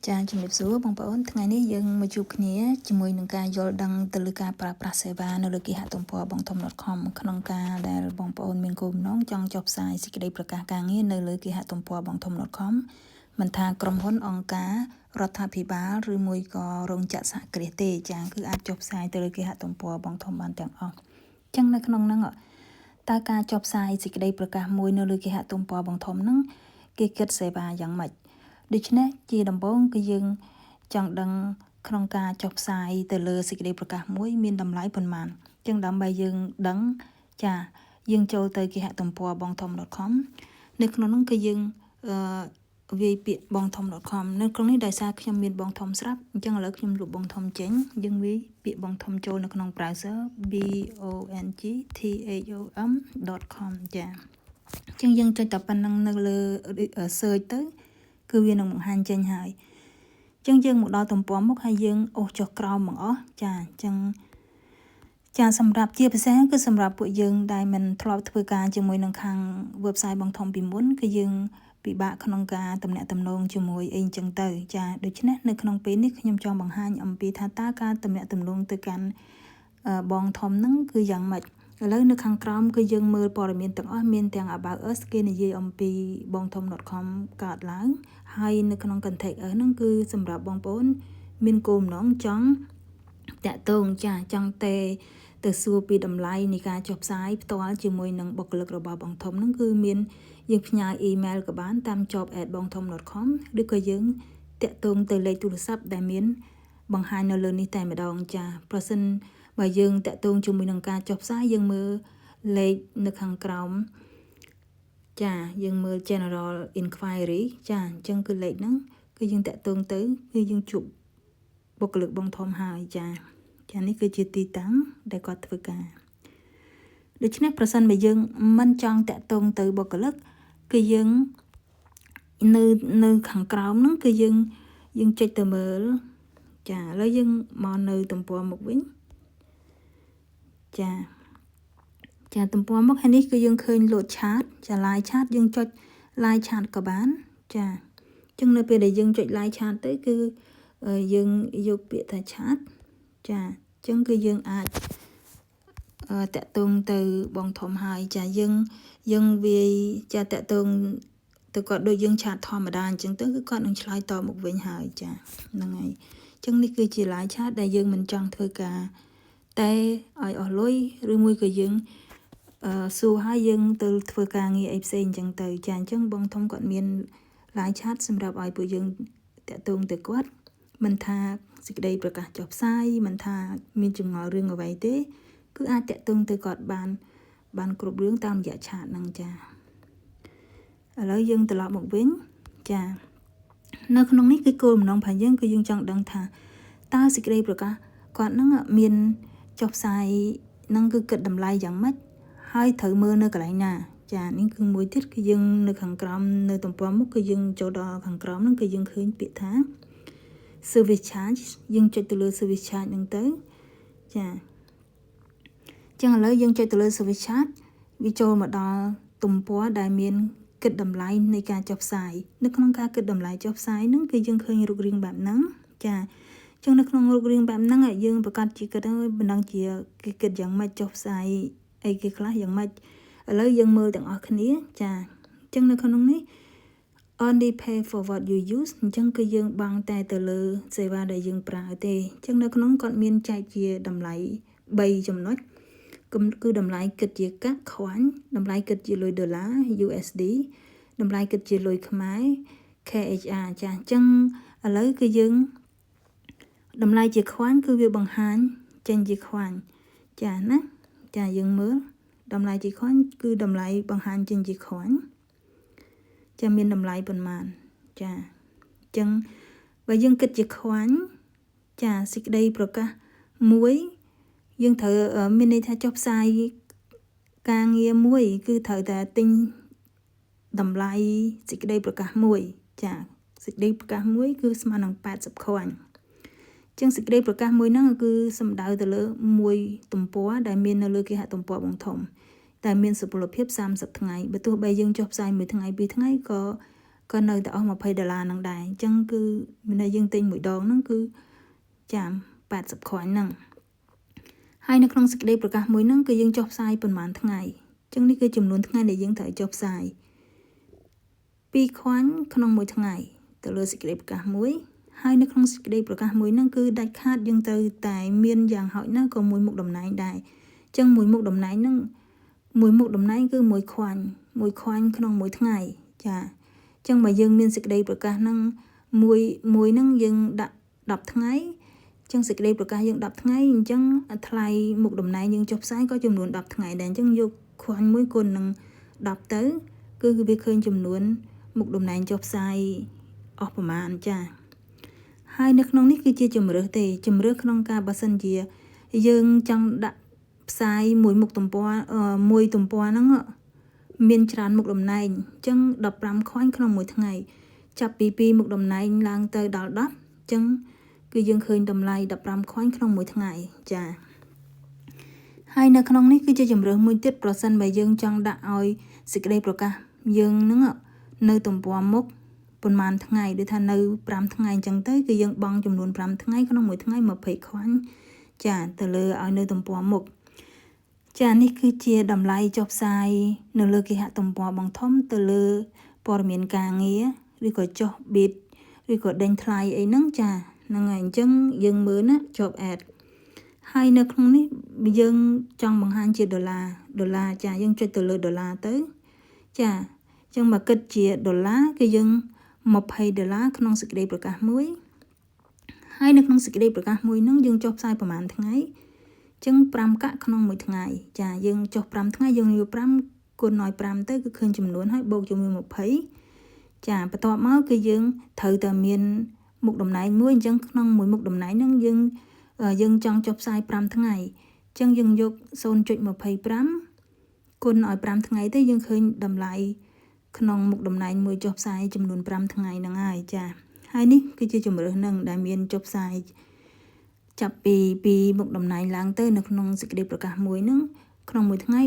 ចាជំរាបសួរបងប្អូនថ្ងៃនេះយើងមកជួបគ្នាជាមួយនឹងការយល់ដឹងទៅលើការប្រើប្រាស់សេវានៅលើគេហទំព័របងធំ .com ក្នុងការដែលបងប្អូនមានគោលបំណងចង់ចុះផ្សាយសេចក្តីប្រកាសការងារនៅលើគេហទំព័របងធំ .com មិនថាក្រុមហ៊ុនអង្គការរដ្ឋាភិបាលឬមួយក៏រោងចក្រសហគ្រាសទេចាគឺអាចចុះផ្សាយទៅលើគេហទំព័របងធំបានទាំងអស់អញ្ចឹងនៅក្នុងហ្នឹងតើការចុះផ្សាយសេចក្តីប្រកាសមួយនៅលើគេហទំព័របងធំហ្នឹងគេគិតសេវាយ៉ាងម៉េចដូច្នេះជាដំបូងគឺយើងចង់ដឹងក្នុងការចុះផ្សាយទៅលើសេចក្តីប្រកាសមួយមានតម្លៃប៉ុន្មានអញ្ចឹងដើម្បីយើងដឹងចាយើងចូលទៅគេហទំព័របងធំ .com នៅក្នុងនោះគឺយើងវាយពាក្យបងធំ .com នៅក្នុងនេះដោយសារខ្ញុំមានបងធំស្រាប់អញ្ចឹងឥឡូវខ្ញុំលុបបងធំចេញយើងវាយពាក្យបងធំចូលនៅក្នុង browser bongthom.com ចាអញ្ចឹងយើងចុចតែប៉ុណ្្នឹងនៅលើ search ទៅគឺវានឹងបង្ហាញចេញហើយអញ្ចឹងយើងមកដល់ទំព័រមុខហើយយើងអូសចុះក្រោមមកអស់ចាអញ្ចឹងចាសម្រាប់ជាពិសេសគឺសម្រាប់ពួកយើងដែលមិនធ្លាប់ធ្វើការជាមួយនឹងខាង website បងធំពីមុនគឺយើងពិបាកក្នុងការទំនាក់ទំនងជាមួយអីអញ្ចឹងទៅចាដូច្នេះនៅក្នុងពេលនេះខ្ញុំចង់បង្ហាញអំពីថាតើការទំនាក់ទំនងទៅកាន់បងធំហ្នឹងគឺយ៉ាងម៉េចឥឡូវនៅខាងក្រោមគឺយើងមើលព័ត៌មានទាំងអស់មានទាំង about us គេនិយាយអំពីបងធំ .com កើតឡើងហើយនៅក្នុង contact us ហ្នឹងគឺសម្រាប់បងប្អូនមានគោលបំណងចង់តាក់ទងចាចង់ទៅសួរពីតម្លៃនៃការចុះផ្សាយផ្ទាល់ជាមួយនឹងបុគ្គលិករបស់បងធំហ្នឹងគឺមានយើងផ្ញើ email ក៏បានតាម job@bongthom.com ឬក៏យើងតាក់ទងទៅលេខទូរស័ព្ទដែលមានបង្ហាញនៅលើនេះតែម្ដងចាប្រសិនបើយើងតាក់ទងជាមួយនឹងការចុះផ្សាយយើងមើលលេខនៅខាងក្រោមចាយើងមើល general inquiry ចាអញ្ចឹងគឺលេខហ្នឹងគឺយើងតាក់ទងទៅគឺយើងជួបបុគ្គលិកបងធំហើយចានេះគឺជាទីតាំងដែលគាត់ធ្វើការដូច្នេះប្រសិនបើយើងមិនចង់តាក់ទងទៅបុគ្គលិកគឺយើងនៅខាងក្រោមហ្នឹងគឺយើងចុចទៅមើលចាឥឡូវយើងមកនៅទំព័រមុខវិញចាទំព័រមុខហើយនេះគឺយើងឃើញ load chart ចា live chat យើងចុច live chat ក៏បានចាអញ្ចឹងនៅពេលដែលយើងចុច live chat ទៅគឺយើងយកពាក្យថា chat ចាអញ្ចឹងគឺយើងអាចតាក់ទងទៅបងធំហើយចាយើងវាចាតាក់ទងទៅគាត់ដូចយើង chat ធម្មតាអញ្ចឹងទៅគឺគាត់នឹងឆ្លើយតបមកវិញហើយចាហ្នឹងហើយអញ្ចឹងនេះគឺជា live chat ដែលយើងមិនចង់ធ្វើការតែឲ្យអស់លុយឬមួយក៏យើងសួរឲ្យយើងទៅធ្វើការងារអីផ្សេងអញ្ចឹងទៅចាអញ្ចឹងបងធំគាត់មាន live chat សម្រាប់ឲ្យពួកយើងតាក់ទងទៅគាត់មិនថាសេចក្តីប្រកាសចុះផ្សាយមិនថាមានចម្ងល់រឿងអ្វីទេគឺអាចតាក់ទងទៅគាត់បានគ្រប់រឿងតាមរយៈ chat ហ្នឹងចាឥឡូវយើងត្រឡប់មកវិញចានៅក្នុងនេះគឺគោលបំណងរបស់យើងគឺយើងចង់ដឹងថាតើសេចក្តីប្រកាសគាត់ហ្នឹងមានចុះផ្សាយហ្នឹងគឺគិតតម្លៃយ៉ាងម៉េចហើយត្រូវមើលនៅកន្លែងណាចានេះគឺមួយទៀតគឺយើងនៅខាងក្រោមនៅទំព័រមុខគឺយើងចូលដល់ខាងក្រោមហ្នឹងគឺយើងឃើញពាក្យថា service charge យើងចុចទៅលើ service charge ហ្នឹងទៅចាចឹងឥឡូវយើងចុចទៅលើ service charge វាចូលមកដល់ទំព័រដែលមានគិតតម្លៃនៃការចុះផ្សាយនៅក្នុងការគិតតម្លៃចុះផ្សាយហ្នឹងគឺយើងឃើញរូបរាងបែបហ្នឹងចាចឹងនៅក្នុងរូបរាងបែបហ្នឹងយើងប្រកាសជាគិតហើយមិនដឹងជាគេគិតយ៉ាងម៉េចចុះផ្សាយអីគេខ្លះយ៉ាងម៉េចឥឡូវយើងមើលទាំងអស់គ្នាចាចឹងនៅក្នុងនេះ only pay for what you use អញ្ចឹងគឺយើងបង់តែទៅលើសេវាដែលយើងប្រើទេអញ្ចឹងនៅក្នុងគាត់មានចែកជាតម្លៃ3ចំណុចគឺតម្លៃគិតជាកាក់ខ្វាញ់តម្លៃគិតជាលុយដុល្លារ USD តម្លៃគិតជាលុយខ្មែរ KHR ចាអញ្ចឹងឥឡូវគឺយើងតម្លៃជាខ្វាញ់គឺវាបង្ហាញចេញជាខ្វាញ់ចាណាចាយើងមើលតម្លៃជាខ្វាញ់គឺតម្លៃបង្ហាញចេញជាខ្វាញ់ចាមានតម្លៃប៉ុន្មានចាអញ្ចឹងបើយើងគិតជាខ្វាញ់ចាសេចក្តីប្រកាសមួយយើងត្រូវមានន័យថាចុះផ្សាយការងារមួយគឺត្រូវតែទិញតម្លៃសេចក្តីប្រកាសមួយចាសេចក្តីប្រកាសមួយគឺស្មើនឹង80ខ្វាញ់ចឹងសេចក្តីប្រកាសមួយហ្នឹងគឺសំដៅទៅលើមួយទំព័រដែលមាននៅលើគេហទំព័របងធំតែមានសុពលភាព30ថ្ងៃបើទោះបីយើងចុះផ្សាយមួយថ្ងៃពីរថ្ងៃក៏ ក៏នៅតែអស់$20ហ្នឹងដែរអញ្ចឹងគឺមានយើងទិញមួយដងហ្នឹងគឺចា80 ខាញ់ហ្នឹងហើយនៅក្នុងសេចក្តីប្រកាសមួយហ្នឹងគឺយើងចុះផ្សាយប្រហែលថ្ងៃអញ្ចឹងនេះគឺចំនួនថ្ងៃដែលយើងត្រូវចុះផ្សាយ2ខាញ់ក្នុងមួយថ្ងៃទៅលើសេចក្តីប្រកាសមួយហើយនៅក្នុងសេចក្តីប្រកាសមួយហ្នឹងគឺដាច់ខាតយើងត្រូវតែមានយ៉ាងហោចណាស់ក៏មួយមុខតំណែងដែរអញ្ចឹងមួយមុខតំណែងហ្នឹងមួយមុខតំណែងគឺមួយខាញ់ក្នុងមួយថ្ងៃចាអញ្ចឹងបើយើងមានសេចក្តីប្រកាសហ្នឹងមួយហ្នឹងយើងដាក់10ថ្ងៃអញ្ចឹងសេចក្តីប្រកាសយើង10ថ្ងៃអញ្ចឹងថ្លៃមុខតំណែងយើងចុះផ្សាយក៏ចំនួន10ថ្ងៃដែរអញ្ចឹងយកខាញ់មួយគុណនឹង10ទៅគឺវាឃើញចំនួនមុខតំណែងចុះផ្សាយអស់ប្រមាណចាហើយនៅក្នុងនេះគឺជាជំរើសទេជំរើសក្នុងការបើសិនជាយើងចង់ដាក់ផ្សាយមួយមុខទំព័រមួយទំព័រហ្នឹងមានច្រើនមុខតំណែងអញ្ចឹង15ខាញ់ក្នុងមួយថ្ងៃចាប់ពី2មុខតំណែងឡើងទៅដល់10អញ្ចឹងគឺយើងឃើញតម្លៃ15ខាញ់ក្នុងមួយថ្ងៃចាហើយនៅក្នុងនេះគឺជាជំរើសមួយទៀតប្រសិនបើយើងចង់ដាក់ឲ្យសេចក្តីប្រកាសយើងហ្នឹងនៅទំព័រមុខប្រហែលថ្ងៃដូចថានៅ5ថ្ងៃអញ្ចឹងទៅគឺយើងបង់ចំនួន5ថ្ងៃក្នុងមួយថ្ងៃ20ខាញ់ចាទៅលើឲ្យនៅទំព័រមុខចានេះគឺជាតម្លៃចុះផ្សាយនៅលើគេហទំព័របងធំទៅលើព័ត៌មានការងារឬក៏ចុះ bid ឬក៏ដេញថ្លៃអីហ្នឹងចាហ្នឹងហើយអញ្ចឹងយើងមើលណា job ad ហើយនៅក្នុងនេះយើងចង់បង្ហាញជាដុល្លារចាយើងចុចទៅលើដុល្លារទៅចាអញ្ចឹងបើគិតជាដុល្លារគឺយើង$20ក្នុងសេចក្តីប្រកាសមួយហើយនៅក្នុងសេចក្តីប្រកាសមួយហ្នឹងយើងចុះផ្សាយប្រហែលថ្ងៃអញ្ចឹង5កាក់ក្នុងមួយថ្ងៃចាយើងចុះ5ថ្ងៃយើងយក5គុណឲ្យ5ទៅគឺឃើញចំនួនហើយបូកជាមួយ20ចាបន្ទាប់មកគឺយើងត្រូវតែមានមុខតំណែងមួយអញ្ចឹងក្នុងមួយមុខតំណែងហ្នឹងយើងចង់ចុះផ្សាយ5ថ្ងៃអញ្ចឹងយើងយក 0.25 គុណឲ្យ5ថ្ងៃទៅយើងឃើញតម្លៃក្នុងមុខតំណែងមួយចុះផ្សាយចំនួន5ថ្ងៃហ្នឹងហើយចាហើយនេះគឺជាជំរើសនឹងដែលមានចុះផ្សាយចាប់ពីមុខតំណែងឡើងទៅនៅក្នុងសេចក្តីប្រកាសមួយហ្នឹងក្នុងមួយថ្ងៃ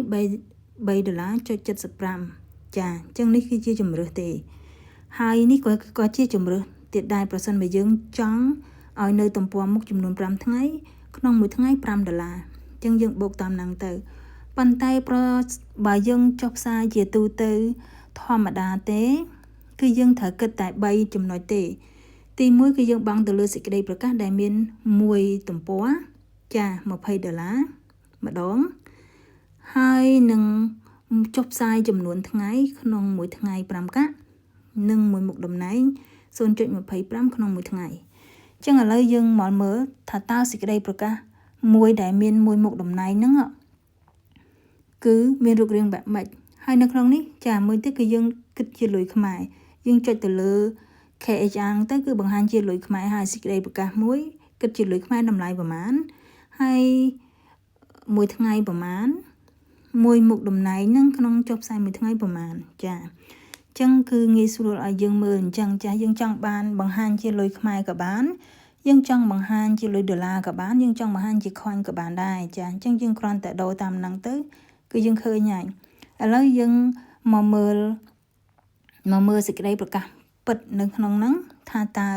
$3.75ចាអញ្ចឹងនេះគឺជាជំរើសទេហើយនេះក៏ជាជំរើសទៀតដែរប្រសិនបើយើងចង់ឲ្យនៅទំព័រមុខចំនួន5ថ្ងៃក្នុងមួយថ្ងៃ$5អញ្ចឹងយើងបូកតាមហ្នឹងទៅប៉ុន្តែបើយើងចុះផ្សាយជាទូទៅធម្មតាទេគឺយើងត្រូវគិតតែ3ចំណុចទេទី1គឺយើងបង់ទៅលើសេចក្តីប្រកាសដែលមាន1ទំព័រចា$20ម្ដងហើយនឹងចុះផ្សាយចំនួនថ្ងៃក្នុងមួយថ្ងៃ5កាក់និងមួយមុខតំណែង 0.25 ក្នុងមួយថ្ងៃអញ្ចឹងឥឡូវយើងមកមើលថាតើសេចក្តីប្រកាសមួយដែលមានមួយមុខតំណែងហ្នឹងគឺមានរូបរាងបែបម៉េចហើយនៅក្នុងនេះចាមួយទៀតគឺយើងគិតជាលុយខ្មែរយើងចុចទៅលើ KHR ទៅគឺបង្ហាញជាលុយខ្មែរហើយសេចក្តីប្រកាសមួយគិតជាលុយខ្មែរតម្លៃប្រមាណហើយមួយថ្ងៃប្រមាណមួយមុខតំណែងហ្នឹងក្នុងចុះផ្សាយមួយថ្ងៃប្រមាណចាអញ្ចឹងគឺងាយស្រួលឲ្យយើងមើលអញ្ចឹងចាយើងចង់បានបង្ហាញជាលុយខ្មែរក៏បានយើងចង់បង្ហាញជាលុយដុល្លារក៏បានយើងចង់បង្ហាញជាខាញ់ក៏បានដែរចាអញ្ចឹងយើងគ្រាន់តែដូរតាមហ្នឹងទៅគឺយើងឃើញហើយឥឡូវយើងមកមើលសេចក្តីប្រកាសពិតនៅក្នុងហ្នឹងថាតើ